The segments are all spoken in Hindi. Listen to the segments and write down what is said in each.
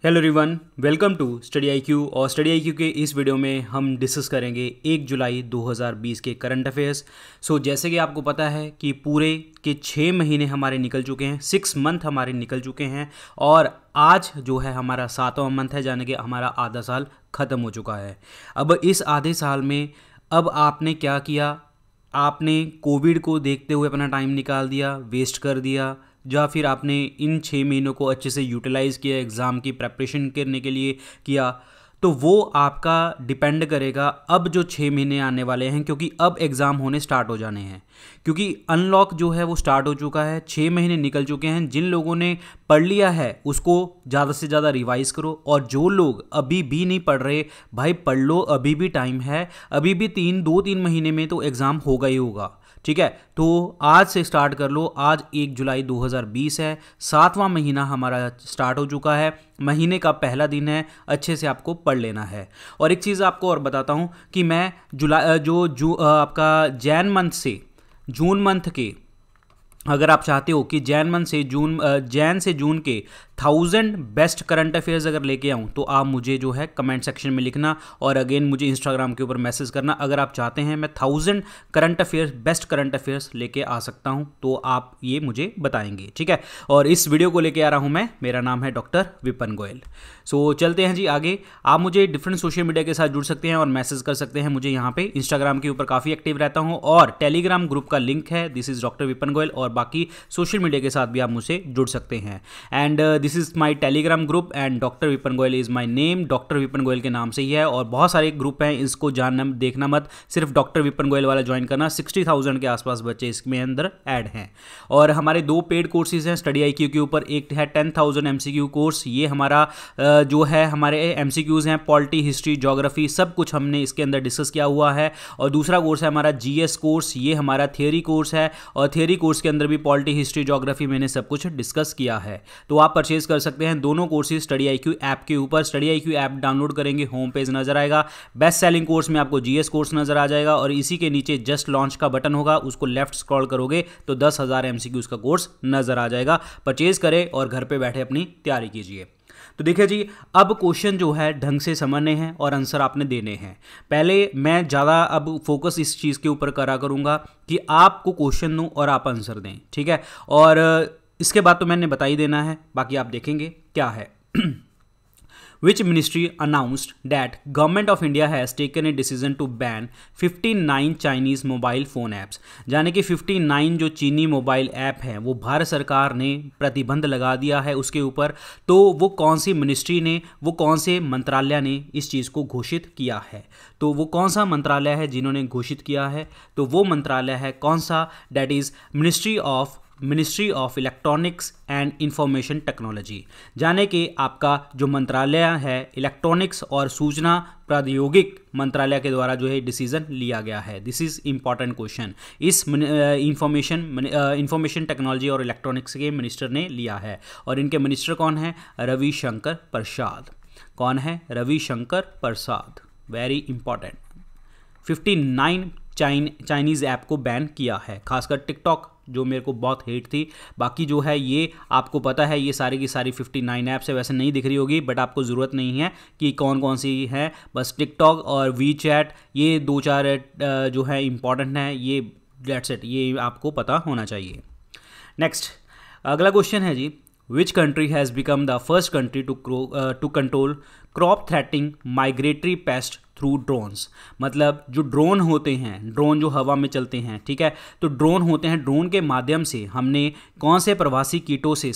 Hello everyone, welcome to Study IQ. और स्टडी आईक्यू के इस वीडियो में हम डिस्कस करेंगे 1 जुलाई 2020 के करंट अफेयर्स। जैसे कि आपको पता है कि पूरे के 6 महीने हमारे निकल चुके हैं, 6 मंथ हमारे निकल चुके हैं और आज जो है हमारा 7वां मंथ है, यानी कि हमारा आधा साल ख़त्म हो चुका है। अब इस आधे साल में अब आपने क्या किया? आपने कोविड को देखते हुए अपना टाइम निकाल दिया, वेस्ट कर दिया, या फिर आपने इन 6 महीनों को अच्छे से यूटिलाइज़ किया, एग्ज़ाम की प्रेपरेशन करने के लिए किया, तो वो आपका डिपेंड करेगा अब जो 6 महीने आने वाले हैं, क्योंकि अब एग्ज़ाम होने स्टार्ट हो जाने हैं, क्योंकि अनलॉक जो है वो स्टार्ट हो चुका है। 6 महीने निकल चुके हैं। जिन लोगों ने पढ़ लिया है उसको ज़्यादा से ज़्यादा रिवाइज़ करो, और जो लोग अभी भी नहीं पढ़ रहे, भाई पढ़ लो, अभी भी टाइम है। अभी भी 2-3 महीने में तो एग्ज़ाम होगा ही होगा, ठीक है। तो आज से स्टार्ट कर लो। आज 1 जुलाई 2020 है, 7वां महीना हमारा स्टार्ट हो चुका है, महीने का पहला दिन है, अच्छे से आपको पढ़ लेना है। और एक चीज़ आपको और बताता हूँ कि मैं आपका जून मंथ के, अगर आप चाहते हो कि जैन से जून के 1000 बेस्ट करंट अफेयर्स अगर लेके आऊँ, तो आप मुझे जो है कमेंट सेक्शन में लिखना, और अगेन मुझे इंस्टाग्राम के ऊपर मैसेज करना। अगर आप चाहते हैं मैं 1000 current affairs, best current affairs लेके आ सकता हूँ, तो आप ये मुझे बताएंगे, ठीक है। और इस वीडियो को लेके आ रहा हूँ मैं, मेरा नाम है डॉक्टर विपिन गोयल। चलते हैं जी आगे। आप मुझे डिफरेंट सोशल मीडिया के साथ जुड़ सकते हैं और मैसेज कर सकते हैं मुझे यहाँ पे। इंस्टाग्राम के ऊपर काफ़ी एक्टिव रहता हूँ, और टेलीग्राम ग्रुप का लिंक है, this is doctor Vipin Goyal, और बाकी सोशल मीडिया के साथ भी आप मुझसे जुड़ सकते हैं। And this is my Telegram group and doctor Vipin Goyal is my name. Doctor Vipin Goyal के नाम से ही है, और बहुत सारे ग्रुप हैं, इसको जानना देखना मत, सिर्फ डॉक्टर विपिन गोयल वाला ज्वाइन करना। 60,000 के आसपास बच्चे इसमें अंदर ऐड हैं। और हमारे 2 पेड कोर्सेज हैं स्टडी आईक्यू के ऊपर। एक है 10,000 एमसीक्यू कोर्स, ये हमारा जो है हमारे एमसीक्यूज हैं, पॉलिटी, हिस्ट्री, ज्योग्राफी, सब कुछ हमने इसके अंदर डिस्कस किया हुआ है। और दूसरा कोर्स है हमारा जीएस कोर्स, ये हमारा थियोरी कोर्स है, और थियोरी कोर्स के अंदर भी पॉलिटी, हिस्ट्री, ज्योग्राफी मैंने सब कुछ डिस्कस किया है। तो आप परचेज कर सकते हैं दोनों कोर्सेज स्टडी आईक्यू ऐप के ऊपर। स्टडी आईक्यू ऐप डाउनलोड करेंगे, होम पेज नजर आएगा, बेस्ट सेलिंग कोर्स में आपको जीएस कोर्स नजर आ जाएगा, और इसी के नीचे जस्ट लॉन्च का बटन होगा, उसको लेफ्ट स्क्रॉल करोगे तो 10,000 एमसीक्यूज का कोर्स नजर आ जाएगा। परचेज करें और घर पे बैठे अपनी तैयारी कीजिए। तो देखिए जी, अब क्वेश्चन जो है ढंग से समझने हैं और आंसर आपने देने हैं। पहले मैं ज़्यादा अब फोकस इस चीज़ के ऊपर करा करूँगा कि आपको क्वेश्चन दूँ और आप आंसर दें, ठीक है। और इसके बाद तो मैंने बता ही देना है, बाकी आप देखेंगे क्या है। Which ministry announced that Government of India has taken a decision to ban 59 Chinese mobile phone apps? यानी कि 59 जो चीनी मोबाइल ऐप हैं वो भारत सरकार ने प्रतिबंध लगा दिया है उसके ऊपर। तो वो कौन सी मिनिस्ट्री ने, वो कौन से मंत्रालय ने इस चीज़ को घोषित किया है? तो वो कौन सा मंत्रालय है जिन्होंने घोषित किया है? तो वो मंत्रालय है कौन सा? That is ministry of electronics and information technology. जाने कि आपका जो मंत्रालय है इलेक्ट्रॉनिक्स और सूचना प्रौद्योगिक मंत्रालय के द्वारा जो है डिसीजन लिया गया है। This is important question. इस इंफॉर्मेशन टेक्नोलॉजी और इलेक्ट्रॉनिक्स के मिनिस्टर ने लिया है, और इनके मिनिस्टर कौन है? रविशंकर प्रसाद। कौन है? Ravishankar Prasad. Very important. 59 Chinese app को बैन किया है, खासकर टिकटॉक जो मेरे को बहुत हेट थी। बाकी जो है ये आपको पता है, ये सारी की सारी 59 ऐप्स है, वैसे नहीं दिख रही होगी, बट आपको ज़रूरत नहीं है कि कौन कौन सी है। बस टिकटॉक और वी चैट, ये 2-4 जो है इंपॉर्टेंट है, ये डेट्स इट, ये आपको पता होना चाहिए। नेक्स्ट अगला क्वेश्चन है जी, which country has become the first country to control crop threatening migratory pest through drones? मतलब जो ड्रोन होते हैं, ड्रोन जो हवा में चलते हैं, ठीक है, तो ड्रोन होते हैं, ड्रोन के माध्यम से हमने कौन से प्रवासी कीटों से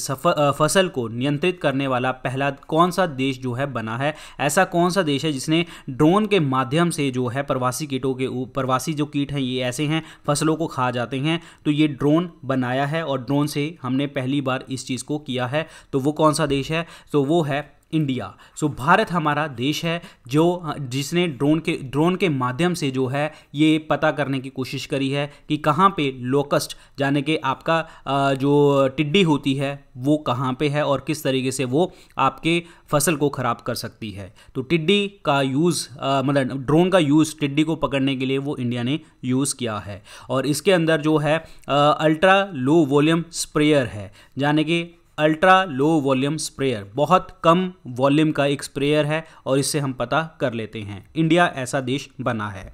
फसल को नियंत्रित करने वाला पहला कौन सा देश जो है बना है? ऐसा कौन सा देश है जिसने ड्रोन के माध्यम से जो है प्रवासी कीटों के प्रवासी जो कीट हैं ये ऐसे हैं, फसलों को खा जाते हैं, तो ये ड्रोन बनाया है और ड्रोन से हमने पहली बार इस चीज़ को किया है। तो वो कौन सा देश है? तो वो है इंडिया। भारत हमारा देश है जिसने ड्रोन के माध्यम से जो है ये पता करने की कोशिश करी है कि कहाँ पे लोकस्ट, यानी कि आपका जो टिड्डी होती है वो कहाँ पे है और किस तरीके से वो आपके फसल को ख़राब कर सकती है। तो टिड्डी का यूज़ मतलब ड्रोन का यूज़ टिड्डी को पकड़ने के लिए वो इंडिया ने यूज़ किया है। और इसके अंदर जो है अल्ट्रा लो वॉल्यूम स्प्रेयर है, यानी कि अल्ट्रा लो वॉल्यूम स्प्रेयर, बहुत कम वॉल्यूम का एक स्प्रेयर है और इससे हम पता कर लेते हैं। इंडिया ऐसा देश बना है।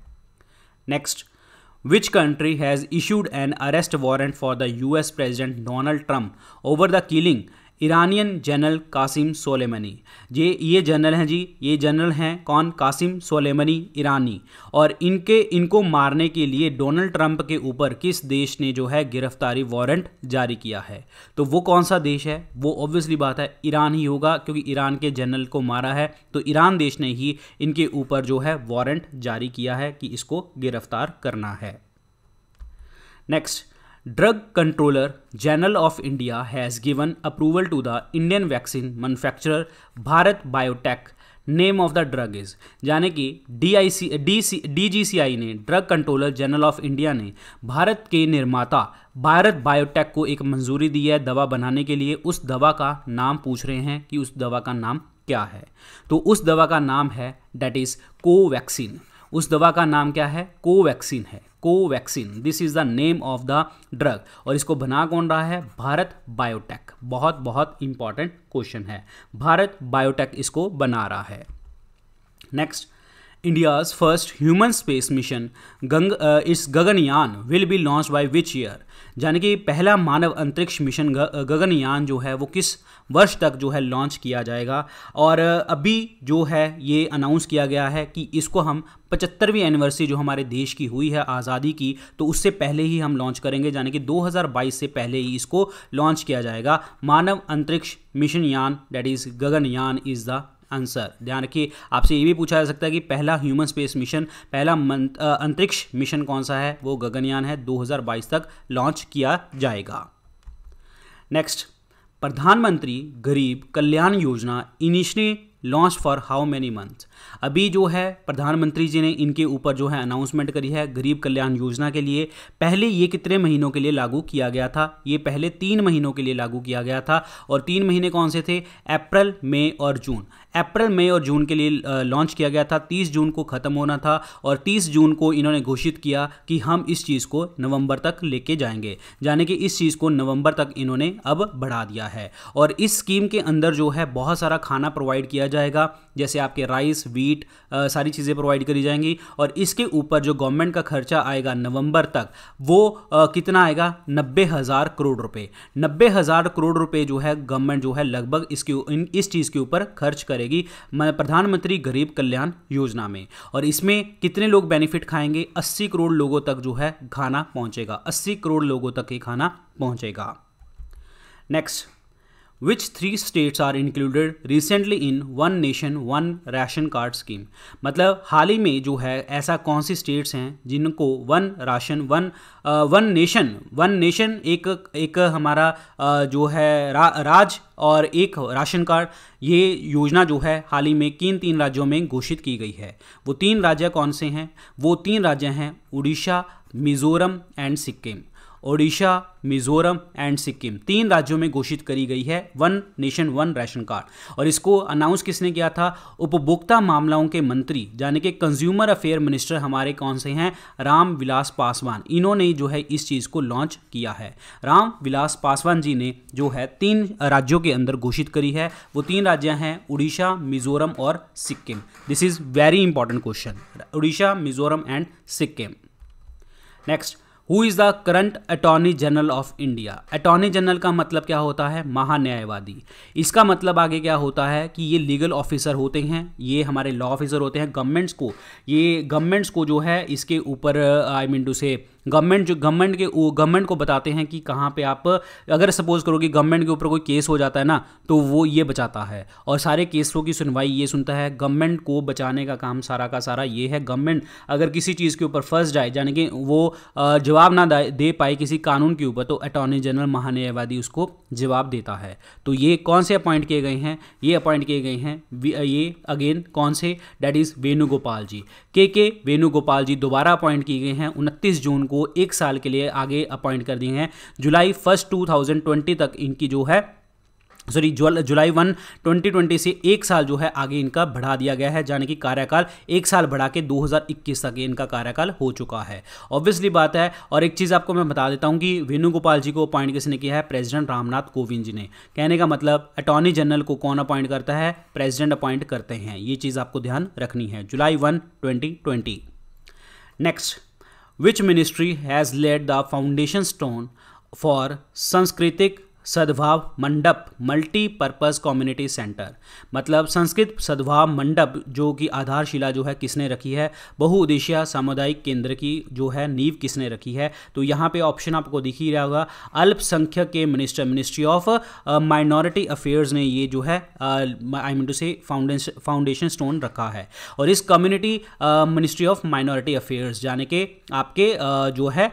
Next, which country has issued an arrest warrant for the US president Donald Trump over the killing Iranian general Qasem Soleimani. ये जनरल हैं जी, ये जनरल हैं कौन? कासिम सोलेमनी ईरानी। और इनको मारने के लिए डोनाल्ड ट्रंप के ऊपर किस देश ने जो है गिरफ्तारी वारंट जारी किया है? तो वो कौन सा देश है? वो ऑब्वियसली बात है ईरान ही होगा, क्योंकि ईरान के जनरल को मारा है तो ईरान देश ने ही इनके ऊपर जो है वारंट जारी किया है कि इसको गिरफ्तार करना है। Next, Drug Controller General of India has given approval to the Indian vaccine manufacturer Bharat Biotech. Name of the drug is, यानी कि DGCI ने, drug controller general of India ने भारत के निर्माता भारत बायोटेक को एक मंजूरी दी है दवा बनाने के लिए। उस दवा का नाम पूछ रहे हैं कि उस दवा का नाम क्या है? तो उस दवा का नाम है डेट इज कोवैक्सीन। उस दवा का नाम क्या है? कोवैक्सीन है, Covaxin. This is the name of the drug. और इसको बना कौन रहा है? भारत बायोटेक। बहुत बहुत इंपॉर्टेंट क्वेश्चन है, भारत बायोटेक इसको बना रहा है। Next, India's first human space mission is Gaganyaan will be launch by which year? यानी कि पहला मानव अंतरिक्ष मिशन गगनयान जो है वो किस वर्ष तक जो है लॉन्च किया जाएगा? और अभी जो है ये अनाउंस किया गया है कि इसको हम 75वीं एनिवर्सरी जो हमारे देश की हुई है आज़ादी की, तो उससे पहले ही हम लॉन्च करेंगे, यानी कि 2022 से पहले ही इसको लॉन्च किया जाएगा। मानव अंतरिक्ष मिशन यान that is Gaganyaan is the answer. ध्यान रखिए, आपसे ये भी पूछा जा सकता है कि पहला ह्यूमन स्पेस मिशन, पहला अंतरिक्ष मिशन कौन सा है? वो गगनयान है, 2022 तक लॉन्च किया जाएगा। नेक्स्ट, प्रधानमंत्री गरीब Kalyan Yojana initially launch for how many month? अभी जो है प्रधानमंत्री जी ने इनके ऊपर जो है अनाउंसमेंट करी है गरीब कल्याण योजना के लिए। पहले ये कितने महीनों के लिए लागू किया गया था? ये पहले 3 महीनों के लिए लागू किया गया था। और 3 महीने कौन से थे? अप्रैल, मई और जून। अप्रैल, मई और जून के लिए लॉन्च किया गया था। 30 जून को ख़त्म होना था और 30 जून को इन्होंने घोषित किया कि हम इस चीज़ को नवंबर तक लेके जाएंगे, यानी कि इस चीज़ को नवंबर तक इन्होंने अब बढ़ा दिया है। और इस स्कीम के अंदर जो है बहुत सारा खाना प्रोवाइड किया जाएगा, जैसे आपके राइस, वीट, सारी चीज़ें प्रोवाइड करी जाएंगी। और इसके ऊपर जो गवर्नमेंट का खर्चा आएगा नवंबर तक, वो कितना आएगा? 90,000 करोड़ रुपए। 90,000 करोड़ रुपए जो है गवर्नमेंट जो है लगभग इस चीज़ के ऊपर खर्च करेगी प्रधानमंत्री गरीब कल्याण योजना में। और इसमें कितने लोग बेनिफिट खाएंगे? 80 करोड़ लोगों तक जो है खाना पहुंचेगा, 80 करोड़ लोगों तक ही खाना पहुंचेगा। Next, Which 3 states are included recently in One Nation One Ration Card scheme? मतलब हाल ही में जो है ऐसा कौन सी स्टेट्स हैं जिनको वन नेशन एक हमारा जो है राज और एक राशन कार्ड, ये योजना जो है हाल ही में किन 3 राज्यों में घोषित की गई है? वो 3 राज्य कौन से हैं? वो 3 राज्य हैं उड़ीसा, मिजोरम एंड सिक्किम। ओडिशा, मिजोरम एंड सिक्किम 3 राज्यों में घोषित करी गई है one nation one ration card. और इसको अनाउंस किसने किया था? उपभोक्ता मामलों के मंत्री, यानी कि कंज्यूमर अफेयर मिनिस्टर हमारे कौन से हैं? राम विलास पासवान। इन्होंने जो है इस चीज़ को लॉन्च किया है। राम विलास पासवान जी ने जो है 3 राज्यों के अंदर घोषित करी है। वो 3 राज्य हैं उड़ीसा, मिजोरम और Sikkim. This is very important question, Orissa, Mizoram and Sikkim. Next, who is the current attorney general of India? Attorney general का मतलब क्या होता है? महान्यायवादी। इसका मतलब आगे क्या होता है कि ये लीगल ऑफिसर होते हैं, ये हमारे लॉ ऑफिसर होते हैं। गवर्नमेंट्स को जो है इसके ऊपर आई मीन टू से गवर्नमेंट को बताते हैं कि कहाँ पे आप, अगर सपोज करो कि गवर्नमेंट के ऊपर कोई केस हो जाता है ना, तो वो ये बचाता है और सारे केसों की सुनवाई ये सुनता है। गवर्नमेंट को बचाने का काम सारा का सारा ये है। गवर्नमेंट अगर किसी चीज़ के ऊपर फंस जाए, यानी कि वो जवाब ना दे पाए किसी कानून के ऊपर, तो अटॉर्नी जनरल महान्यायवादी उसको जवाब देता है। तो ये कौन से अपॉइंट किए गए हैं? ये अपॉइंट किए गए हैं ये अगेन कौन से? डेट इज़ वेणुगोपाल जी, के वेणुगोपाल जी दोबारा अपॉइंट किए गए हैं। 29 जून को 1 साल के लिए आगे अपॉइंट कर दिए हैं। जुलाई 1, 2020 तक इनकी जो है जुलाई 1 2020 से एक साल जो है आगे इनका बढ़ा दिया गया है, यानी कि कार्यकाल एक साल बढ़ा के 2021 तक इनका कार्यकाल हो चुका है। ऑब्वियसली बात है। और एक चीज़ आपको मैं बता देता हूं कि वेणुगोपाल जी को अपॉइंट किसने किया है? प्रेसिडेंट रामनाथ कोविंद जी ने। कहने का मतलब अटॉर्नी जनरल को कौन अपॉइंट करता है? प्रेसिडेंट अपॉइंट करते हैं। ये चीज़ आपको ध्यान रखनी है। July 1 2020। Next, which ministry has laid the foundation stone for Sanskritik Sadbhav मंडप मल्टीपर्पज़ कम्युनिटी सेंटर? मतलब संस्कृत सद्भाव मंडप जो कि आधारशिला जो है किसने रखी है? बहुउद्देशीय सामुदायिक केंद्र की जो है नींव किसने रखी है? तो यहाँ पे ऑप्शन आपको दिख ही रहा होगा, अल्पसंख्यक के मिनिस्ट्री ऑफ माइनॉरिटी अफेयर्स ने ये जो है आई मीन टू से फाउंडेशन स्टोन रखा है। और इस community ministry of minority affairs यानी कि आपके जो है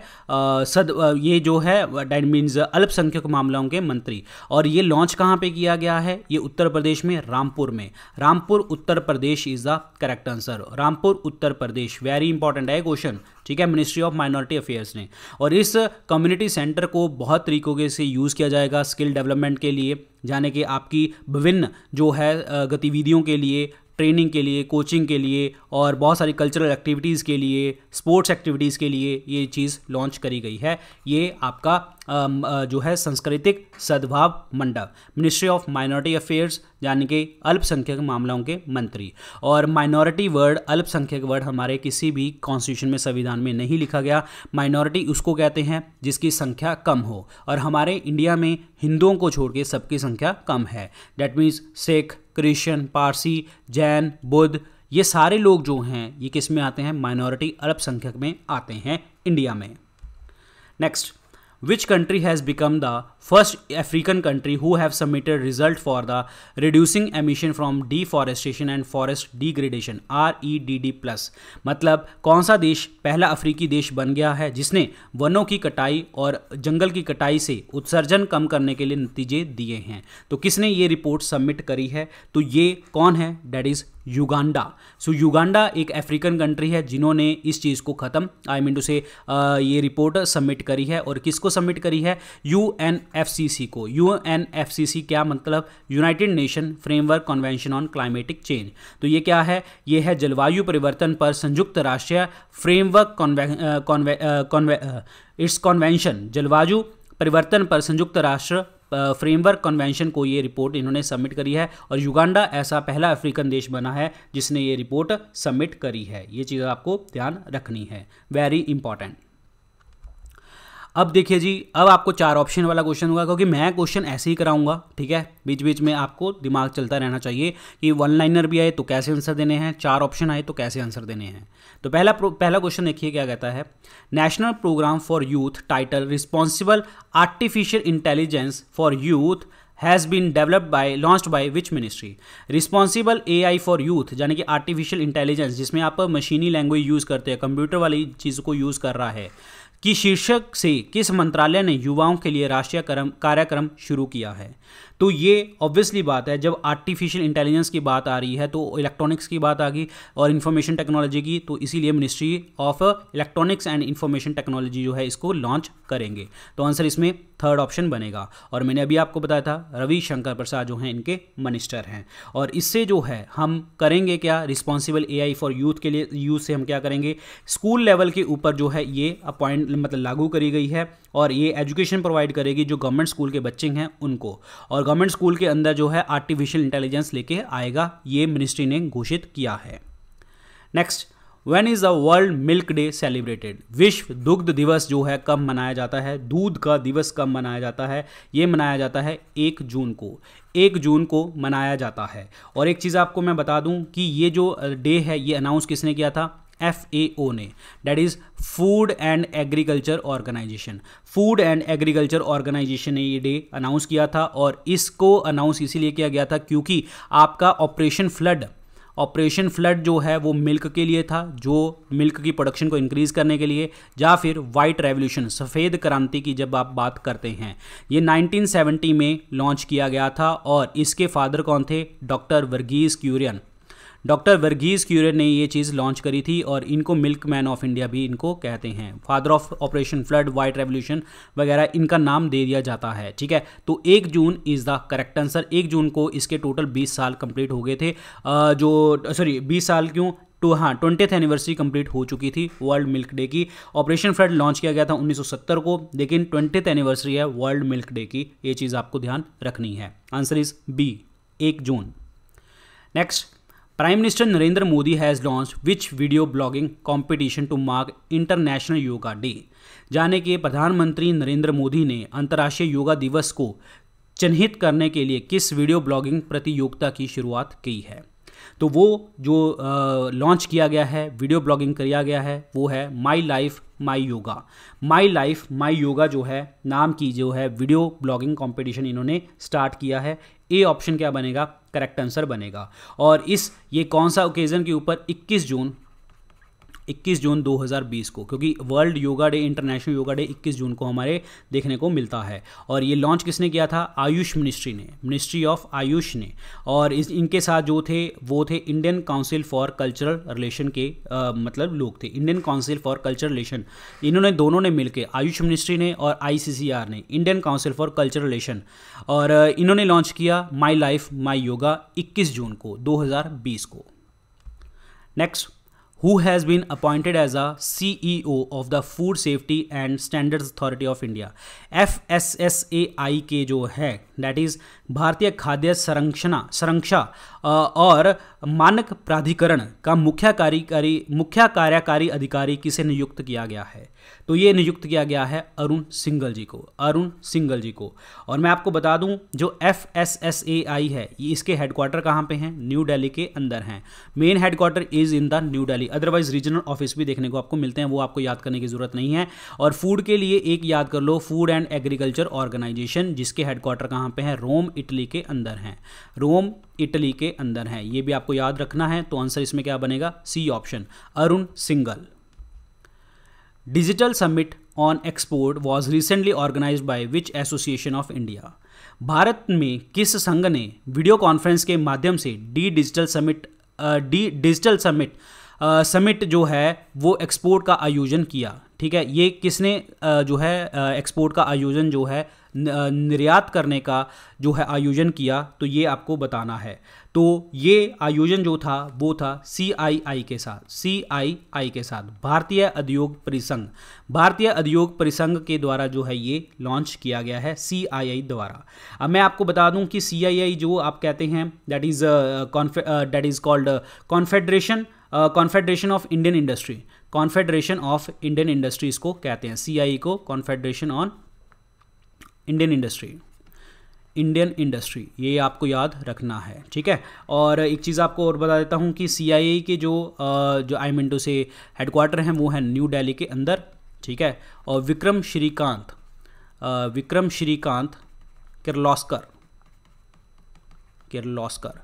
ये जो है दैट मीन्स अल्पसंख्यक मामलों के मंत्री। और ये लॉन्च कहाँ पे किया गया है? ये उत्तर प्रदेश में रामपुर में। Rampur Uttar Pradesh is the correct answer. Rampur Uttar Pradesh, very important है क्वेश्चन, ठीक है, मिनिस्ट्री ऑफ माइनॉरिटी अफेयर्स ने। और इस कम्युनिटी सेंटर को बहुत तरीकों से यूज़ किया जाएगा स्किल डेवलपमेंट के लिए, यानी कि आपकी विभिन्न जो है गतिविधियों के लिए, ट्रेनिंग के लिए, कोचिंग के लिए और बहुत सारी कल्चरल एक्टिविटीज़ के लिए, स्पोर्ट्स एक्टिविटीज़ के लिए ये चीज़ लॉन्च करी गई है। ये आपका जो है सांस्कृतिक सद्भाव मंडप, मिनिस्ट्री ऑफ माइनॉरिटी अफेयर्स यानी कि अल्पसंख्यक मामलों के मंत्री। और माइनॉरिटी वर्ड, अल्पसंख्यक वर्ड हमारे किसी भी कॉन्स्टिट्यूशन में, संविधान में नहीं लिखा गया। माइनॉरिटी उसको कहते हैं जिसकी संख्या कम हो, और हमारे इंडिया में हिंदुओं को छोड़ के सबकी संख्या कम है। That means Sikh, Christian, Parsi, Jain, Buddha, ये सारे लोग जो हैं ये किस में आते हैं? माइनॉरिटी अल्पसंख्यक में आते हैं इंडिया में। Next, which country has become the first African country who have submitted result for the reducing emission from deforestation and forest degradation REDD+? मतलब कौन सा देश पहला अफ्रीकी देश बन गया है जिसने वनों की कटाई और जंगल की कटाई से उत्सर्जन कम करने के लिए नतीजे दिए हैं? तो किसने ये रिपोर्ट सबमिट करी है? तो ये कौन है? That is Uganda. So Uganda एक अफ्रीकन कंट्री है जिन्होंने इस चीज़ को ख़त्म आई मीन टू से ये रिपोर्ट सबमिट करी है। और किसको सबमिट करी है? UNFCC को। UNFCC क्या मतलब? United nation framework convention on climatic change. तो ये क्या है? ये है जलवायु परिवर्तन पर संयुक्त राष्ट्रीय फ्रेमवर्क इट्स कन्वेंशन, जलवायु परिवर्तन पर संयुक्त राष्ट्र फ्रेमवर्क कन्वेंशन को ये रिपोर्ट इन्होंने सबमिट करी है। और युगांडा ऐसा पहला अफ्रीकन देश बना है जिसने ये रिपोर्ट सबमिट करी है। ये चीज़ आपको ध्यान रखनी है, वेरी इंपॉर्टेंट। अब देखिए जी, अब आपको 4 ऑप्शन वाला क्वेश्चन होगा, क्योंकि मैं क्वेश्चन ऐसे ही कराऊंगा, ठीक है। बीच बीच में आपको दिमाग चलता रहना चाहिए कि 1 लाइनर भी आए तो कैसे आंसर देने हैं, 4 ऑप्शन आए तो कैसे आंसर देने हैं। तो पहला क्वेश्चन देखिए क्या कहता है। National program for youth title responsible artificial intelligence for youth has been developed by launched by which ministry? Responsible AI for youth यानी कि आर्टिफिशियल इंटेलिजेंस जिसमें आप मशीनी लैंग्वेज यूज़ करते हैं, कंप्यूटर वाली चीज़ को यूज़ कर रहा है, की शीर्षक से किस मंत्रालय ने युवाओं के लिए राष्ट्रीय कार्यक्रम शुरू किया है? तो ये ऑब्वियसली बात है, जब आर्टिफिशियल इंटेलिजेंस की बात आ रही है तो इलेक्ट्रॉनिक्स की बात आ गई और इन्फॉर्मेशन टेक्नोलॉजी की, तो इसीलिए ministry of electronics and information technology जो है इसको लॉन्च करेंगे। तो आंसर इसमें 3rd ऑप्शन बनेगा। और मैंने अभी आपको बताया था रविशंकर प्रसाद जो हैं इनके मिनिस्टर हैं। और इससे जो है हम करेंगे क्या? रिस्पॉन्सिबल AI फॉर यूथ के लिए, यूथ से हम क्या करेंगे? स्कूल लेवल के ऊपर जो है ये मतलब लागू करी गई है और ये एजुकेशन प्रोवाइड करेगी जो गवर्नमेंट स्कूल के बच्चे हैं उनको। और गवर्नमेंट स्कूल के अंदर जो है आर्टिफिशियल इंटेलिजेंस लेके आएगा, ये मिनिस्ट्री ने घोषित किया है। Next, when is the world milk day celebrated? विश्व दुग्ध दिवस जो है कब मनाया जाता है? दूध का दिवस कब मनाया जाता है? ये मनाया जाता है 1 जून को। 1 जून को मनाया जाता है। और एक चीज़ आपको मैं बता दूं कि ये जो डे है ये अनाउंस किसने किया था? FAO ने, that is food and agriculture organisation. Food and agriculture organisation ने ये डे अनाउंस किया था। और इसको अनाउंस इसीलिए किया गया था क्योंकि आपका ऑपरेशन फ्लड जो है वो मिल्क के लिए था, जो मिल्क की प्रोडक्शन को इंक्रीज़ करने के लिए, या फिर वाइट रेवोल्यूशन, सफ़ेद क्रांति की जब आप बात करते हैं। ये 1970 में लॉन्च किया गया था। और इसके फादर कौन थे? Doctor Varghese क्यूरियन। Doctor Verghese courier ने ये चीज़ लॉन्च करी थी और इनको मिल्क मैन ऑफ इंडिया भी इनको कहते हैं। Father of operation flood, white revolution वगैरह इनका नाम दे दिया जाता है, ठीक है। तो 1 जून इज़ द करेक्ट आंसर। 1 जून को इसके टोटल 20 साल कंप्लीट हो गए थे, 20 साल क्यों, तो हाँ 20th एनिवर्सरी कंप्लीट हो चुकी थी वर्ल्ड मिल्क डे की। ऑपरेशन फ्लड लॉन्च किया गया था 1970 को, लेकिन 20th एनिवर्सरी है वर्ल्ड मिल्क डे की, ये चीज़ आपको ध्यान रखनी है। Answer is b, 1 June. Next, prime minister Narendra Modi has launch which video blogging competition to mark international yoga day. जाने के प्रधानमंत्री नरेंद्र मोदी ने अंतर्राष्ट्रीय योगा दिवस को चिन्हित करने के लिए किस वीडियो ब्लॉगिंग प्रतियोगिता की शुरुआत की है। तो वो जो लॉन्च किया गया है, वीडियो ब्लॉगिंग किया गया है, वो है my life my yoga. My life my yoga जो है नाम की जो है वीडियो ब्लॉगिंग कंपटीशन इन्होंने स्टार्ट किया है। ए ऑप्शन क्या बनेगा, करेक्ट आंसर बनेगा। और ये कौन सा ओकेजन के ऊपर, 21 जून 2020 को, क्योंकि world yoga day, international yoga day 21 जून को हमारे देखने को मिलता है। और ये लॉन्च किसने किया था, आयुष मिनिस्ट्री ने, मिनिस्ट्री ऑफ आयुष ने। और इनके साथ जो थे वो थे Indian council for cultural relation के मतलब लोग थे, Indian council for cultural relation. इन्होंने दोनों ने मिलकर, आयुष मिनिस्ट्री ने और ICCR ने, Indian council for cultural relation, और इन्होंने लॉन्च किया माई लाइफ माई योगा 21 जून को 2020 को। Next, who has been appointed as a CEO of the Food Safety and Standards Authority of India। FSSAI के जो है दैट इज़ भारतीय खाद्य संरक्षा और मानक प्राधिकरण का मुख्य कार्यकारी अधिकारी किसे नियुक्त किया गया है। तो ये नियुक्त किया गया है अरुण सिंघल जी को। और मैं आपको बता दूं जो FSSAI है ये इसके हेडक्वार्टर कहाँ पे हैं, न्यू दिल्ली के अंदर हैं। Main headquarter is in the new Delhi, otherwise regional office भी देखने को आपको मिलते हैं, वो आपको याद करने की जरूरत नहीं है। और फूड के लिए एक याद कर लो, फूड एंड एग्रीकल्चर ऑर्गेनाइजेशन, जिसके हेडक्वार्टर कहाँ पे हैं, रोम इटली के अंदर हैं, रोम इटली के अंदर हैं, ये भी आपको याद रखना है। तो आंसर इसमें क्या बनेगा, c option, Arun Singhal. Digital summit on export was recently organised by which association of India. Bharat में किस संघ ने वीडियो कॉन्फ्रेंस के माध्यम से डिजिटल समिट जो है वो एक्सपोर्ट का आयोजन किया, ठीक है। ये किसने जो है एक्सपोर्ट का आयोजन जो है निर्यात करने का जो है आयोजन किया, तो ये आपको बताना है। तो ये आयोजन जो था वो था CII के साथ, भारतीय उद्योग परिसंघ के द्वारा जो है ये लॉन्च किया गया है, CII द्वारा। अब मैं आपको बता दूं कि CII जो आप कहते हैं that is called confederation of Indian industry, confederation of Indian industries को कहते हैं, CII को कॉन्फेडरेशन ऑन इंडियन इंडस्ट्री, ये आपको याद रखना है, ठीक है। और एक चीज़ आपको और बता देता हूँ कि CII के जो आई मीन टू से हेडक्वार्टर हैं वो हैं न्यू दिल्ली के अंदर, ठीक है। और विक्रम श्रीकांत किर्लोस्कर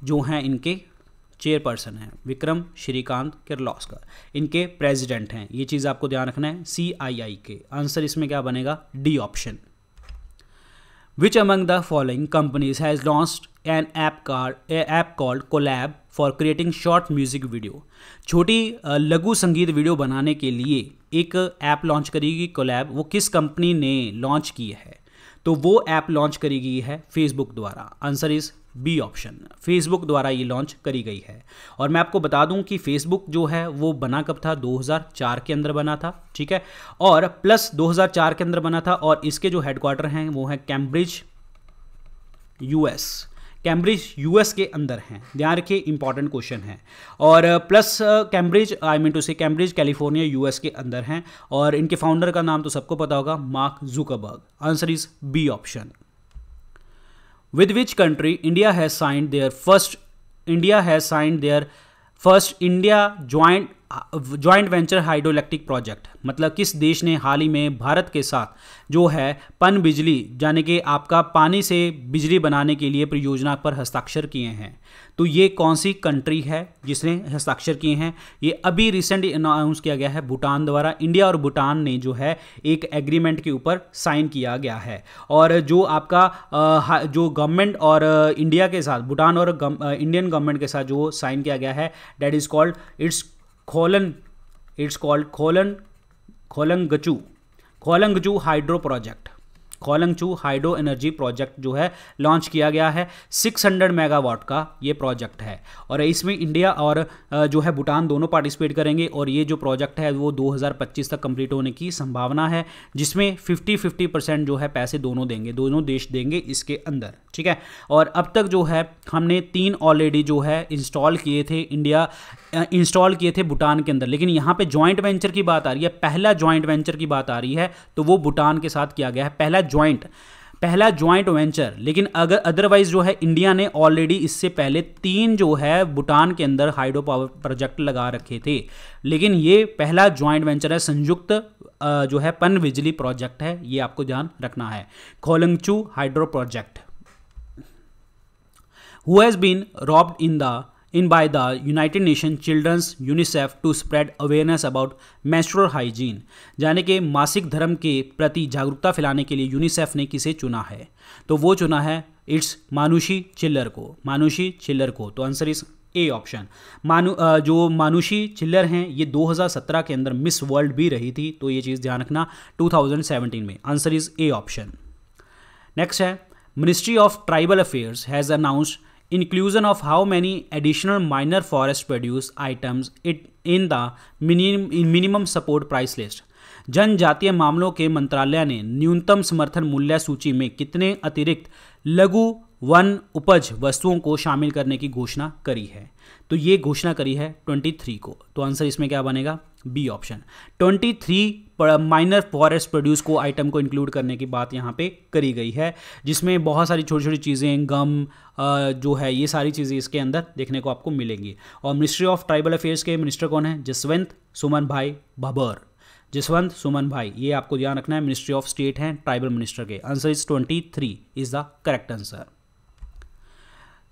जो हैं इनके चेयरपर्सन हैं, विक्रम श्रीकांत किर्लोस्कर इनके प्रेसिडेंट हैं, ये चीज़ आपको ध्यान रखना है CII के। आंसर इसमें क्या बनेगा, D option. Which among the following companies has launched an app called Collab for creating short music video? छोटी लघु संगीत वीडियो बनाने के लिए एक ऐप लॉन्च करेगी कोलैब, वो किस कंपनी ने लॉन्च की है? तो वो ऐप लॉन्च करी गई है फेसबुक द्वारा। Answer is b option, Facebook द्वारा ये लॉन्च करी गई है। और मैं आपको बता दूं कि फेसबुक जो है वो बना कब था, 2004 के अंदर बना था, ठीक है। और प्लस 2004 के अंदर बना था और इसके जो हेडक्वार्टर हैं वो है कैम्ब्रिज यूएस के अंदर हैं। ध्यान रखिए, इंपॉर्टेंट क्वेश्चन है। और plus Cambridge Cambridge California US के अंदर हैं। और इनके फाउंडर का नाम तो सबको पता होगा, Mark Zuckerberg. Answer is b option. With which country India has signed their first India joint joint venture hydro electric project, मतलब किस देश ने हाल ही में भारत के साथ जो है पन बिजली यानी कि आपका पानी से बिजली बनाने के लिए परियोजना पर हस्ताक्षर किए हैं। तो ये कौन सी कंट्री है जिसने हस्ताक्षर किए हैं? ये अभी रिसेंटली अनाउंस किया गया है भूटान द्वारा। इंडिया और भूटान ने जो है एक एग्रीमेंट के ऊपर साइन किया गया है। और जो आपका जो गवर्नमेंट और इंडिया के साथ, भूटान और इंडियन गवर्नमेंट के साथ जो साइन किया गया है, that is called Kholongchhu hydro project. Kholongchhu hydro energy project जो है लॉन्च किया गया है। 600 मेगावाट का ये प्रोजेक्ट है और इसमें इंडिया और जो है भूटान दोनों पार्टिसिपेट करेंगे। और ये जो प्रोजेक्ट है वो 2025 तक कंप्लीट होने की संभावना है, जिसमें 50-50% जो है पैसे दोनों देंगे, दोनों देश देंगे इसके अंदर, ठीक है। और अब तक जो है हमने 3 ऑलरेडी जो है इंस्टॉल किए थे, इंडिया इंस्टॉल किए थे भूटान के अंदर। लेकिन यहाँ पे जॉइंट वेंचर की बात आ रही है, पहला जॉइंट वेंचर की बात आ रही है, तो वो भूटान के साथ किया गया है, पहला जॉइंट वेंचर। लेकिन अगर अदरवाइज जो है इंडिया ने ऑलरेडी इससे पहले 3 जो है भूटान के अंदर हाइड्रो पावर प्रोजेक्ट लगा रखे थे, लेकिन ये पहला जॉइंट वेंचर है, संयुक्त जो है पन बिजली प्रोजेक्ट है, ये आपको ध्यान रखना है। Kholongchu hydro project who has been robbed by the United Nations Children's UNICEF to spread awareness about menstrual hygiene, यानी कि मासिक धर्म के प्रति जागरूकता फैलाने के लिए यूनिसेफ ने किसे चुना है? तो वो चुना है इट्स मानुषी चिल्लर को। तो आंसर इज ए ऑप्शन। जो मानुषी चिल्लर हैं ये 2017 के अंदर मिस वर्ल्ड भी रही थी, तो ये चीज़ ध्यान रखना 2017 में। Answer is A option. Next है ministry of tribal affairs has announced inclusion of how many additional minor forest produce items in the minimum support price list। जनजातीय मामलों के मंत्रालय ने न्यूनतम समर्थन मूल्य सूची में कितने अतिरिक्त लघु वन उपज वस्तुओं को शामिल करने की घोषणा करी है? तो ये घोषणा करी है 23 को। तो आंसर इसमें क्या बनेगा? B option. 23 minor forest produce को आइटम को इंक्लूड करने की बात यहाँ पे करी गई है, जिसमें बहुत सारी छोटी छोटी चीज़ें, गम जो है, ये सारी चीज़ें इसके अंदर देखने को आपको मिलेंगी। और मिनिस्ट्री ऑफ ट्राइबल अफेयर्स के मिनिस्टर कौन है? जसवंत सुमन भाई भभर। जसवंत सुमन भाई, ये आपको ध्यान रखना है, मिनिस्ट्री ऑफ स्टेट हैं ट्राइबल मिनिस्टर के। Answer is 23 is the correct answer.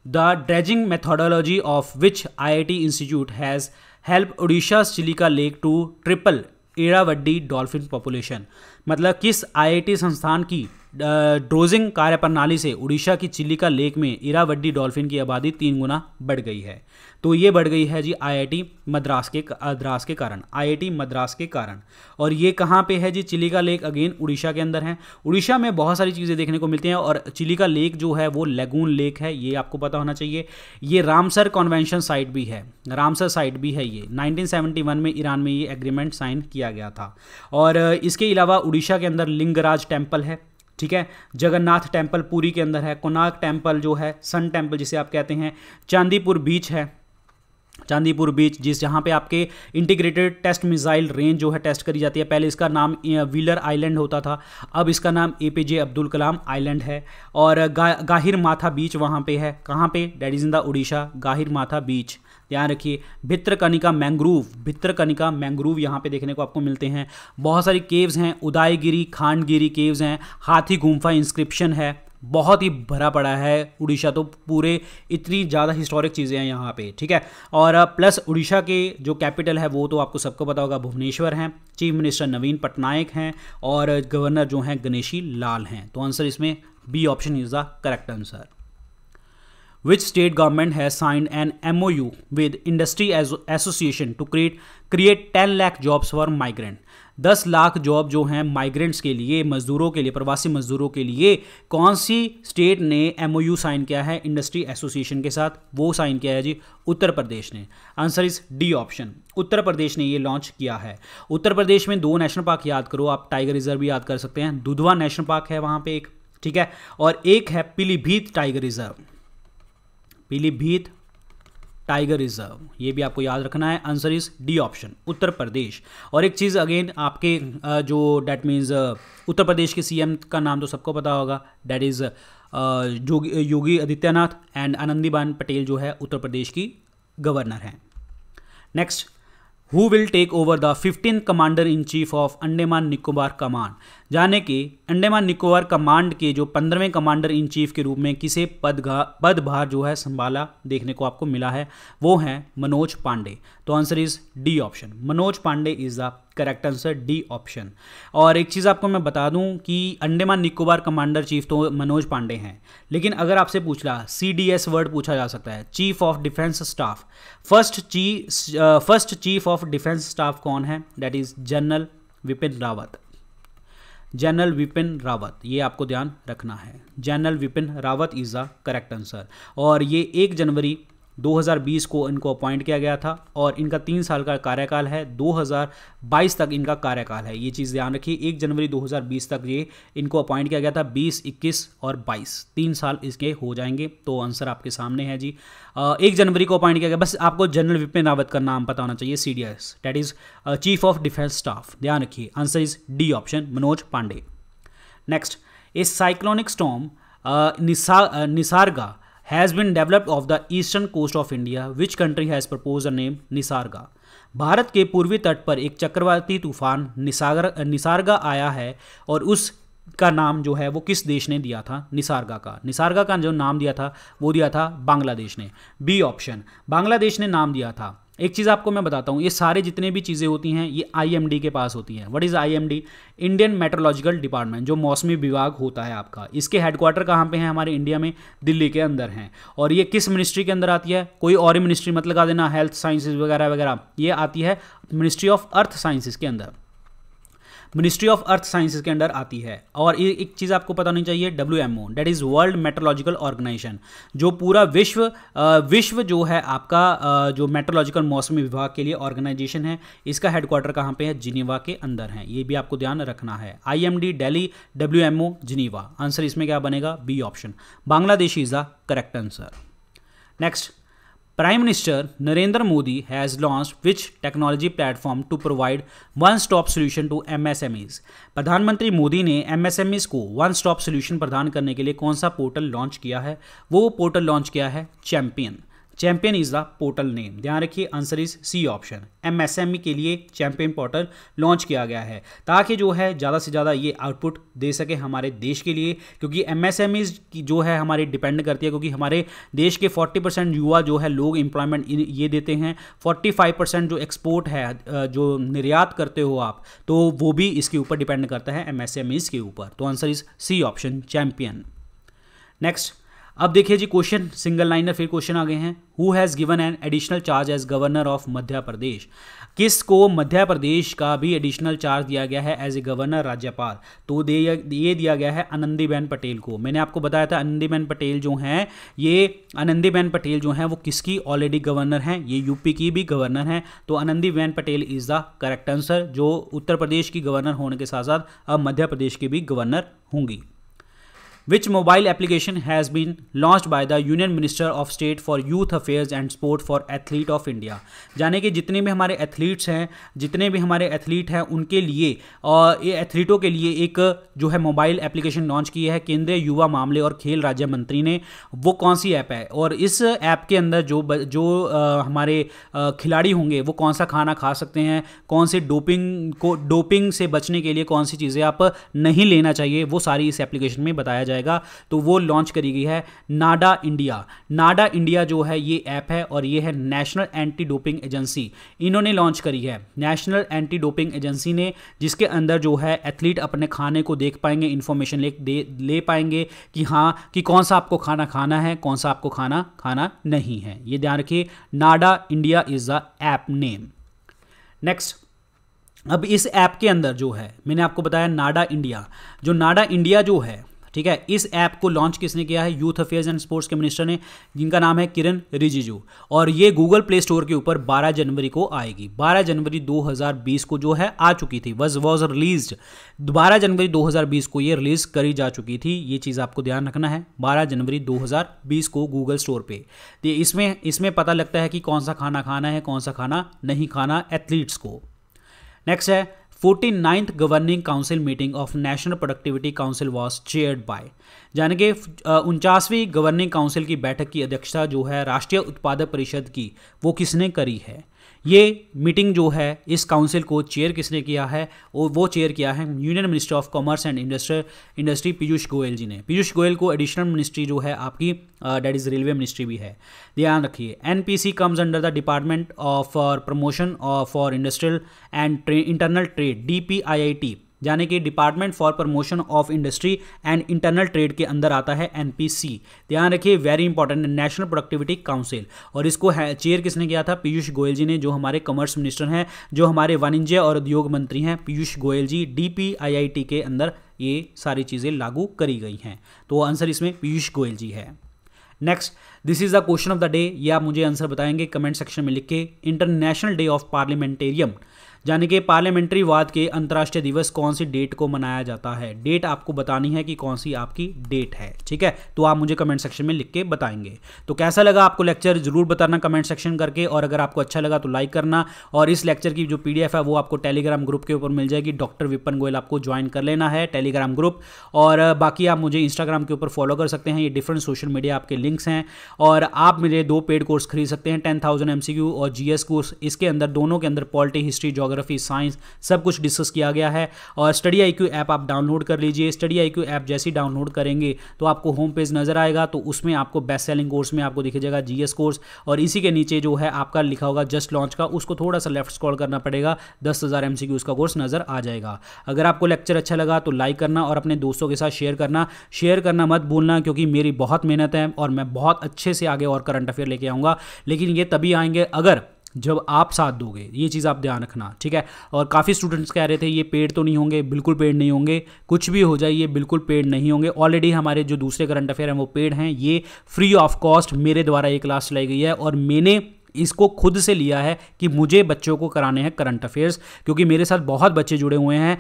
The dredging methodology of which IIT institute has helped Odisha's Chilika Lake to triple Irrawaddy dolphin population? मतलब किस आईआईटी संस्थान की ड्रोजिंग कार्यप्रणाली से उड़ीसा की चिलिका लेक में इरावड्डी डॉल्फिन की आबादी 3 गुना बढ़ गई है? तो ये बढ़ गई है जी आईआईटी मद्रास के कारण। और ये कहाँ पे है जी? चिलिका लेक अगेन उड़ीसा के अंदर है। उड़ीसा में बहुत सारी चीज़ें देखने को मिलती हैं और चिलिका लेक जो है वो लेगून लेक है, ये आपको पता होना चाहिए। ये रामसर कन्वेंशन साइट भी है, ये 1971 में ईरान में ये एग्रीमेंट साइन किया गया था। और इसके अलावा उड़ीसा के अंदर लिंगराज टेम्पल है, ठीक है, जगन्नाथ टेम्पल पुरी के अंदर है, कोणार्क टेम्पल जो है, सन टेम्पल जिसे आप कहते हैं, चांदीपुर बीच जहाँ पे आपके इंटीग्रेटेड टेस्ट मिसाइल रेंज जो है टेस्ट करी जाती है। पहले इसका नाम व्हीलर आइलैंड होता था, अब इसका नाम एपीजे अब्दुल कलाम आइलैंड है। और गाहिर माथा बीच वहाँ पे है, कहाँ पे? That is in the Orissa, Gahirmatha beach, ध्यान रखिए। भित्रकनिका मैंग्रूव यहाँ पे देखने को आपको मिलते हैं। बहुत सारी केव्स हैं, उदयगिरी खांडगिरी केव्स हैं, हाथी गुम्फा इंस्क्रिप्शन है, बहुत ही भरा पड़ा है उड़ीसा, तो पूरे इतनी ज़्यादा हिस्टोरिक चीज़ें हैं यहाँ पे, ठीक है। और प्लस उड़ीसा के जो कैपिटल है वो तो आपको सबको पता होगा, भुवनेश्वर हैं, चीफ मिनिस्टर नवीन पटनायक हैं और गवर्नर जो हैं गणेशी लाल हैं। तो आंसर इसमें b option is the correct answer. Which state government has signed an MOU with Industry Association to create 10 lakh jobs for migrant? 10 lakh job जो हैं माइग्रेंट्स के लिए, मजदूरों के लिए, प्रवासी मजदूरों के लिए कौन सी स्टेट ने MOU साइन किया है इंडस्ट्री एसोसिएशन के साथ? वो साइन किया है जी उत्तर प्रदेश ने। Answer is D option, Uttar Pradesh ने ये लॉन्च किया है। उत्तर प्रदेश में 2 नेशनल पार्क याद करो आप, टाइगर रिजर्व भी याद कर सकते हैं। दुधवा नेशनल पार्क है वहाँ पे एक, ठीक है, और एक है पीलीभीत टाइगर रिजर्व, ये भी आपको याद रखना है। Answer is D option, Uttar Pradesh. और एक चीज़ अगेन आपके जो डेट मीन्स उत्तर प्रदेश के सीएम का नाम तो सबको पता होगा, that is Yogi Adityanath, and Anandiben Patel जो है उत्तर प्रदेश की गवर्नर हैं। Next, who will take over the 15th commander in chief of Andaman Nicobar command. जाने कि अंडमान निकोबार कमांड के जो 15वें कमांडर इन चीफ के रूप में किसे पदभार जो है संभाला देखने को आपको मिला है, वो हैं मनोज पांडे। तो answer is D option, Manoj Pandey is the correct answer, d option. और एक चीज़ आपको मैं बता दूं कि अंडमान निकोबार कमांडर चीफ तो मनोज पांडे हैं, लेकिन अगर आपसे पूछला CDS वर्ड पूछा जा सकता है, chief of defence staff. First chief of defence staff कौन है? That is general Vipin Rawat. General Vipin Rawat, ये आपको ध्यान रखना है। General Vipin Rawat is the correct answer. और ये 1 जनवरी 2020 को इनको अपॉइंट किया गया था और इनका 3 साल का कार्यकाल है, 2022 तक इनका कार्यकाल है। ये चीज़ ध्यान रखिए, 1 जनवरी 2020 तक ये इनको अपॉइंट किया गया था, 20, 21 और 22 3 साल इसके हो जाएंगे। तो आंसर आपके सामने है जी। 1 जनवरी को अपॉइंट किया गया, बस आपको जनरल विपिन रावत का नाम पता होना चाहिए, CDS, that is chief of defence staff. ध्यान रखिए, answer is D option, Manoj Pande. Next, a cyclonic storm Nisarga has been developed off the eastern coast of India. Which country has proposed the name Nisarga? Bharat के पूर्वी तट पर एक चक्रवाती तूफान निसार्गा आया है और उस का नाम जो है वो किस देश ने दिया था? निसार्गा का। निसार्गा का जो नाम दिया था वो दिया था बांग्लादेश ने। बी ऑप्शन, बांग्लादेश ने नाम दिया था। एक चीज़ आपको मैं बताता हूँ, ये सारे जितने भी चीज़ें होती हैं ये IMD के पास होती हैं। What is IMD? Indian meteorological department, जो मौसमी विभाग होता है आपका। इसके हेडक्वार्टर कहाँ पे हैं? हमारे इंडिया में दिल्ली के अंदर हैं। और ये किस मिनिस्ट्री के अंदर आती है? कोई और मिनिस्ट्री मत लगा देना, हेल्थ साइंसेज वगैरह वगैरह, ये आती है मिनिस्ट्री ऑफ अर्थ साइंसेज के अंदर। मिनिस्ट्री ऑफ अर्थ साइंसेज के अंडर आती है। और एक चीज़ आपको पता होनी चाहिए, WMO, that is world meteorological organisation, जो पूरा विश्व जो है आपका जो मेट्रोलॉजिकल मौसमी विभाग के लिए ऑर्गेनाइजेशन है, इसका हेडक्वार्टर कहाँ पे है? जिनीवा के अंदर है। ये भी आपको ध्यान रखना है। IMD दिल्ली, WMO जिनीवा। आंसर इसमें क्या बनेगा? B option, Bangladesh is the correct answer. Next, Prime Minister Narendra Modi has launched which technology platform to provide one-stop solution to MSMEs? प्रधानमंत्री मोदी ने MSMEs को वन स्टॉप सोल्यूशन प्रदान करने के लिए कौन सा पोर्टल लॉन्च किया है? वो पोर्टल लॉन्च किया है champion. Champion is the portal name. ध्यान रखिए, answer is C option, MSME के लिए चैंपियन पोर्टल लॉन्च किया गया है ताकि जो है ज़्यादा से ज़्यादा ये आउटपुट दे सके हमारे देश के लिए, क्योंकि MSMEs की जो है हमारी डिपेंड करती है, क्योंकि हमारे देश के 40% युवा जो है लोग एम्प्लॉयमेंट ये देते हैं। 45% जो एक्सपोर्ट है, जो निर्यात करते हो आप, तो वो भी इसके ऊपर डिपेंड करता है, MSMEs के ऊपर। तो answer is C option, champion. Next, अब देखिए जी, क्वेश्चन सिंगल लाइनर फिर क्वेश्चन आ गए हैं। Who has given an additional charge as governor of Madhya Pradesh? किसको मध्य प्रदेश का भी एडिशनल चार्ज दिया गया है एज ए गवर्नर, राज्यपाल? तो ये दिया गया है आनंदीबेन पटेल को। मैंने आपको बताया था आनंदीबेन पटेल जो हैं, ये आनंदीबेन पटेल जो हैं वो किसकी ऑलरेडी गवर्नर हैं? ये यूपी की भी गवर्नर हैं। तो Anandiben Patel is the correct answer, जो उत्तर प्रदेश की गवर्नर होने के साथ साथ अब मध्य प्रदेश की भी गवर्नर होंगी। Which mobile application has been launched by the Union Minister of State for Youth Affairs and Sport for Athlete of India? जाने कि जितने भी हमारे एथलीट्स हैं, जितने भी हमारे एथलीट हैं, उनके लिए और ये एथलीटों के लिए एक जो है मोबाइल एप्लीकेशन लॉन्च की है केंद्रीय युवा मामले और खेल राज्य मंत्री ने। वो कौन सी ऐप है? और इस ऐप के अंदर जो हमारे खिलाड़ी होंगे वो कौन सा खाना खा सकते हैं, कौन से डोपिंग से बचने के लिए कौन सी चीज़ें आप नहीं लेना चाहिए, वो सारी इस एप्लीकेशन में बताया जाएगा। तो वो लॉन्च करी गई है नाडा इंडिया। नाडा इंडिया जो है ये ऐप है और ये है नेशनल एंटी डोपिंग एजेंसी, इन्होंने लॉन्च करी है, नेशनल एंटी डोपिंग एजेंसी ने, जिसके अंदर जो है एथलीट अपने खाने को देख पाएंगे, इंफॉर्मेशन ले पाएंगे कि हाँ कि कौन सा आपको खाना खाना है, कौन सा आपको खाना नहीं है। ये ध्यान रखिए, NADA India is the app name. Next, अब इस ऐप के अंदर जो है मैंने आपको बताया नाडा इंडिया जो है, ठीक है, इस ऐप को लॉन्च किसने किया है? यूथ अफेयर्स एंड स्पोर्ट्स के मिनिस्टर ने, जिनका नाम है किरण रिजिजू। और ये गूगल प्ले स्टोर के ऊपर 12 जनवरी को आएगी। 12 जनवरी 2020 को जो है आ चुकी थी, वॉज रिलीज्ड। 12 जनवरी 2020 को ये रिलीज करी जा चुकी थी। ये चीज़ आपको ध्यान रखना है, 12 जनवरी 2020 को गूगल स्टोर पे। तो इसमें पता लगता है कि कौन सा खाना खाना है, कौन सा खाना नहीं खाना एथलीट्स को। नेक्स्ट है 49th governing council meeting of national productivity council was chaired by. यानी कि 49वीं गवर्निंग काउंसिल की बैठक की अध्यक्षता जो है राष्ट्रीय उत्पादक परिषद की, वो किसने करी है? ये मीटिंग जो है इस काउंसिल को चेयर किसने किया है, वो चेयर किया है union minister of commerce and industry Piyush Goyal ji ने। पीयूष गोयल को एडिशनल मिनिस्ट्री जो है आपकी डेट इज रेलवे मिनिस्ट्री भी है, ध्यान रखिए। NPC comes under the department of promotion for industrial and internal trade, DPIIT, यानी कि department for promotion of industry and internal trade के अंदर आता है NPC। ध्यान रखिए, very important, national productivity council. और इसको चेयर किसने किया था? पीयूष गोयल जी ने, जो हमारे कॉमर्स मिनिस्टर हैं, जो हमारे वाणिज्य और उद्योग मंत्री हैं, पीयूष गोयल जी। DPIIT के अंदर ये सारी चीज़ें लागू करी गई हैं, तो आंसर इसमें पीयूष गोयल जी है। Next, this is the question of the day. ये आप मुझे आंसर बताएंगे कमेंट सेक्शन में लिख के। इंटरनेशनल डे ऑफ पार्लियामेंटेरियम, यानी कि पार्लियामेंट्री वाद के अंतर्राष्ट्रीय दिवस कौन सी डेट को मनाया जाता है? डेट आपको बतानी है कि कौन सी आपकी डेट है, ठीक है? तो आप मुझे कमेंट सेक्शन में लिख के बताएंगे। तो कैसा लगा आपको लेक्चर जरूर बताना कमेंट सेक्शन करके, और अगर आपको अच्छा लगा तो लाइक करना। और इस लेक्चर की जो PDF है वो आपको टेलीग्राम ग्रुप के ऊपर मिल जाएगी, डॉक्टर विपिन गोयल, आपको ज्वाइन कर लेना है टेलीग्राम ग्रुप। और बाकी आप मुझे इंस्टाग्राम के ऊपर फॉलो कर सकते हैं, ये डिफरेंट सोशल मीडिया आपके लिंक्स हैं। और आप मेरे 2 पेड कोर्स खरीद सकते हैं, 10,000 MCQ और GS कोर्स। इसके अंदर दोनों के अंदर पॉलिटी, हिस्ट्री, ज्योग्राफी, साइंस सब कुछ डिस्कस किया गया है। और स्टडी IQ ऐप आप डाउनलोड कर लीजिए। स्टडी IQ ऐप जैसे ही डाउनलोड करेंगे तो आपको होम पेज नजर आएगा, तो उसमें आपको बेस्ट सेलिंग कोर्स में आपको दिख जाएगा GS कोर्स, और इसी के नीचे जो है आपका लिखा होगा जस्ट लॉन्च का, उसको थोड़ा सा लेफ्ट स्क्रॉल करना पड़ेगा, 10,000 MCQ उसका कोर्स नजर आ जाएगा। अगर आपको लेक्चर अच्छा लगा तो लाइक करना और अपने दोस्तों के साथ शेयर करना मत भूलना, क्योंकि मेरी बहुत मेहनत है और मैं बहुत अच्छे से आगे और करंट अफेयर लेके आऊँगा, लेकिन ये तभी आएंगे अगर जब आप साथ दोगे। ये चीज़ आप ध्यान रखना, ठीक है? और काफ़ी स्टूडेंट्स कह रहे थे ये पेड तो नहीं होंगे, बिल्कुल पेड नहीं होंगे, कुछ भी हो जाए ये बिल्कुल पेड नहीं होंगे। ऑलरेडी हमारे जो दूसरे करंट अफेयर हैं वो पेड हैं, ये फ्री ऑफ कॉस्ट मेरे द्वारा ये क्लास चलाई गई है, और मैंने इसको खुद से लिया है कि मुझे बच्चों को कराने हैं करंट अफेयर्स, क्योंकि मेरे साथ बहुत बच्चे जुड़े हुए हैं,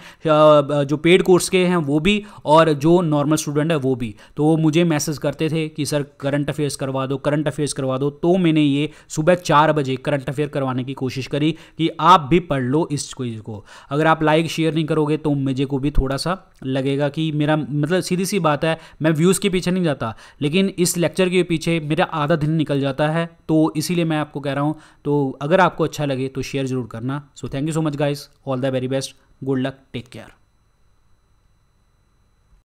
जो पेड कोर्स के हैं वो भी और जो नॉर्मल स्टूडेंट है वो भी। तो वो मुझे मैसेज करते थे कि सर करंट अफेयर्स करवा दो, करंट अफेयर्स करवा दो। तो मैंने ये सुबह 4 बजे करंट अफेयर करवाने की कोशिश करी कि आप भी पढ़ लो इस चीज़ को। अगर आप लाइक शेयर नहीं करोगे तो मुझे को भी थोड़ा सा लगेगा कि मेरा मतलब, सीधी सी बात है, मैं व्यूज़ के पीछे नहीं जाता, लेकिन इस लेक्चर के पीछे मेरा आधा दिन निकल जाता है, तो इसीलिए मैं आपको कह रहा हूं। तो अगर आपको अच्छा लगे तो शेयर जरूर करना। So thank you so much guys, all the very best, good luck, take care.